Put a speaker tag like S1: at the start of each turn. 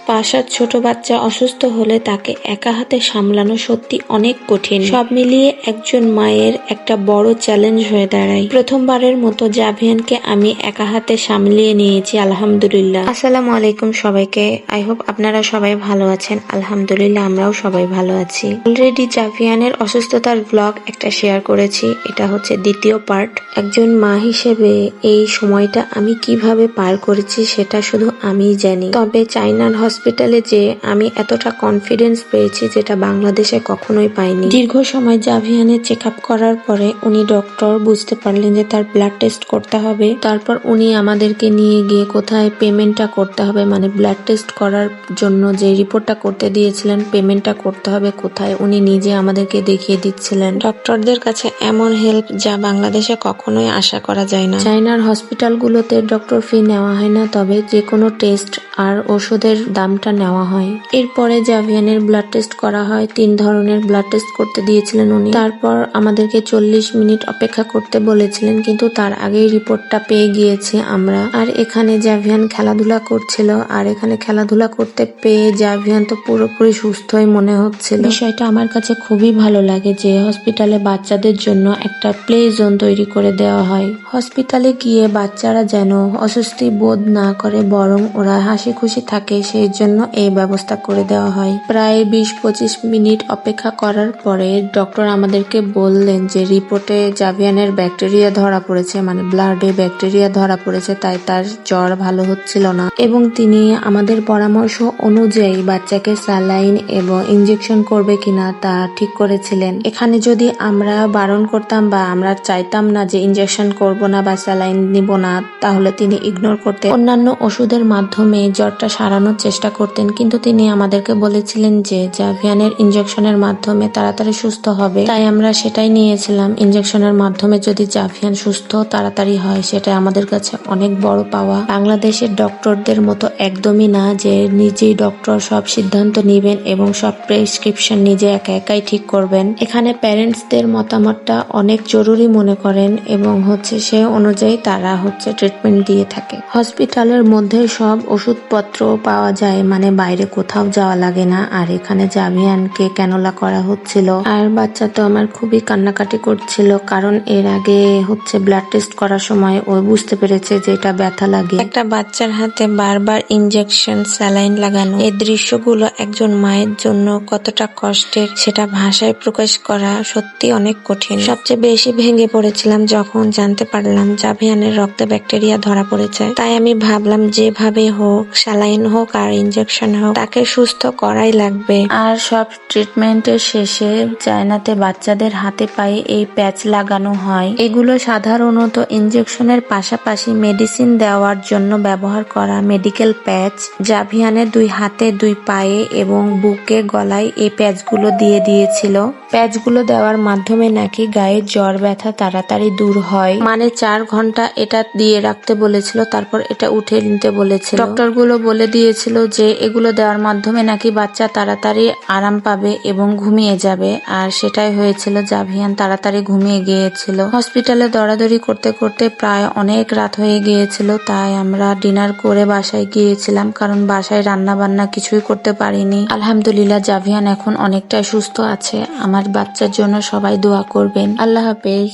S1: বাসার ছোট বাচ্চা অসুস্থ হলে তাকে একা হাতে সামলানো সত্যি অনেক কঠিন। সব মিলিয়ে একজন মায়ের একটা বড় চ্যালেঞ্জ হয়ে দাঁড়ায়। প্রথমবারের মতো জাভিয়ানকে আমি একা হাতে সামলিয়ে নিয়েছি, আলহামদুলিল্লাহ। আসসালামু আলাইকুম সবাইকে। আই হোপ আপনারা সবাই ভালো আছেন। আলহামদুলিল্লাহ আমরাও সবাই ভালো আছি। অলরেডি জাভিয়ানের অসুস্থতার ব্লগ একটা শেয়ার করেছি, এটা হচ্ছে দ্বিতীয় পার্ট। একজন মা হিসেবে এই সময়টা আমি কিভাবে পার করেছি সেটা শুধু আমিই জানি। তবে চাইনার হসপিটালে যে আমি এতটা কনফিডেন্স পেয়েছি যেটা বাংলাদেশে কখনোই পাইনি। দীর্ঘ সময় জাভিয়ানের চেক আপ করার পরে উনি ডক্টর বুঝতে পারলেন যে তার ব্লাড টেস্ট করতে হবে। তারপর উনি আমাদেরকে নিয়ে গিয়ে কোথায় পেমেন্টটা করতে হবে, মানে ব্লাড টেস্ট করার জন্য যে রিপোর্টটা করতে দিয়েছিলেন পেমেন্টটা করতে হবে কোথায়, উনি নিজে আমাদেরকে দেখিয়ে দিচ্ছিলেন। ডক্টরদের কাছে এমন হেল্প যা বাংলাদেশে কখনোই আশা করা যায় না। চাইনার হসপিটালগুলোতে ডক্টর ফি নেওয়া হয় না, তবে যে কোনো টেস্ট আর ওষুধের দামটা নেওয়া হয়। এরপরে জাভিয়ানের ব্লাড টেস্ট করা হয়। 3 ধরনের ব্লাড টেস্ট করতে দিয়েছিলেন উনি। তারপর আমাদেরকে 40 মিনিট অপেক্ষা করতে বলেছিলেন, কিন্তু তার আগেই রিপোর্টটা পেয়ে গিয়েছি আমরা। আর এখানে জাভিয়ান খেলাধুলা করছিল, আর এখানে খেলাধুলা করতে পেয়ে জাভিয়ান তো পুরোপুরি সুস্থই মনে হচ্ছিল। বিষয়টা আমার কাছে খুবই ভালো লাগে যে হসপিটালে বাচ্চাদের জন্য একটা প্লে জোন তৈরি করে দেওয়া হয়। হসপিটালে গিয়ে বাচ্চারা যেন অস্বস্তি বোধ না করে, বরং ওরা হাসি খুশি থাকে, সেই জন্য এই ব্যবস্থা করে দেওয়া হয়। প্রায় 20-25 মিনিট অপেক্ষা করার পরে ডক্টর আমাদেরকে বললেন যে রিপোর্টে জাভিয়ানের ব্যাকটেরিয়া ধরা পড়েছে, মানে ব্লাডে ব্যাকটেরিয়া ধরা পড়েছে, তাই তার জ্বর ভালো হচ্ছিল না। এবং তিনি আমাদের পরামর্শ অনুযায়ী বাচ্চাকে স্যালাইন এবং ইনজেকশন করবে কিনা তা ঠিক করেছিলেন। এখানে যদি আমরা বারণ করতাম বা আমরা চাইতাম না যে ইনজেকশন করব না বা স্যালাইন নিব না, তাহলে তিনি ইগনোর করতে অন্যান্য ওষুধের মাধ্যমে জ্বরটা সারানোর চেষ্টা করতেন। কিন্তু তিনি আমাদেরকে বলেছিলেন যে জাভিয়ানের ইনজেকশনের মাধ্যমে তাড়াতাড়ি সুস্থ হবে, তাই আমরা সেটাই নিয়েছিলাম। ইনজেকশনের মাধ্যমে যদি জাভিয়ান সুস্থ তাড়াতাড়ি হয়, সেটা আমাদের কাছে অনেক বড় পাওয়া। বাংলাদেশের ডক্টরদের মতো একদমই না যে নিজেই ডক্টর সব সিদ্ধান্ত নিবেন এবং সব প্রেসক্রিপশন নিজে একা একাই ঠিক করবেন। এখানে প্যারেন্টসদের মতামতটা অনেক জরুরি মনে করেন এবং সে অনুযায়ী তারা ট্রিটমেন্ট দিয়ে থাকে। হসপিটালের মধ্যে সব ওষুধপত্র পাওয়া যায়, মানে বাইরে কোথাও যাওয়া লাগে না। আর এখানে জাভিয়ানকে ক্যানোলা করা হচ্ছিল, আর বাচ্চা তো আমার খুবই কান্নাকাটি করছিল, কারণ এর আগে ব্লাড টেস্ট করার সময় ও বুঝতে পেরেছে যে এটা ব্যথা লাগে। একটা বাচ্চার হাতে বারবার ইনজেকশন স্যালাইন লাগানো, এই দৃশ্যগুলো একজন মায়ের জন্য কতটা কষ্টের সেটা ভাষায় প্রকাশ করা সত্যি অনেক কঠিন। সবচেয়ে বেশি ভেঙে পড়েছিলাম যখন জানতে পারলাম জাভিয়ানের রক্তে ব্যাকটেরিয়া ধরা পড়েছে। তাই আমি ভাবলাম যেভাবে হোক, স্যালাইন হোক আর ইনজেকশন হোক, তাকে সুস্থ করাই লাগবে। আর সব ট্রিটমেন্টের শেষে চায়নাতে বাচ্চাদের হাতে পায়ে এই প্যাচ লাগানো হয়। এগুলো সাধারণত ইনজেকশনের পাশাপাশি মেডিসিন দেওয়ার জন্য ব্যবহার করা মেডিকেল প্যাচ। জাভিয়ানের 2 হাতে 2 পায়ে এবং বুকে গলায় এই প্যাচগুলো দিয়ে দিয়েছিল। প্যাচগুলো দেওয়ার মাধ্যমে নাকি গায়ের জ্বর ব্যথা তাড়াতাড়ি দূর হয়। মানে 4 ঘন্টা এটা দিয়ে রাখতে বলেছিল, তারপর এটা উঠে নিতে বলেছিল। ডক্টরগুলো বলে দিয়েছিল যে এগুলো দেওয়ার মাধ্যমে নাকি বাচ্চা তাড়াতাড়ি আরাম পাবে এবং ঘুমিয়ে যাবে। আর সেটাই হয়েছিল, জাভিয়ান তাড়াতাড়ি ঘুমিয়ে গিয়েছিল। হসপিটালে দৌড়াদৌড়ি করতে করতে প্রায় অনেক রাত হয়ে গিয়েছিল, তাই আমরা ডিনার করে বাসায় গিয়েছিলাম, কারণ বাসায় রান্না বান্না কিছুই করতে পারিনি। আলহামদুলিল্লাহ জাভিয়ান এখন অনেকটাই সুস্থ আছে। আমার বাচ্চার জন্য সবাই দোয়া করবেন। আল্লাহ হাফেজ।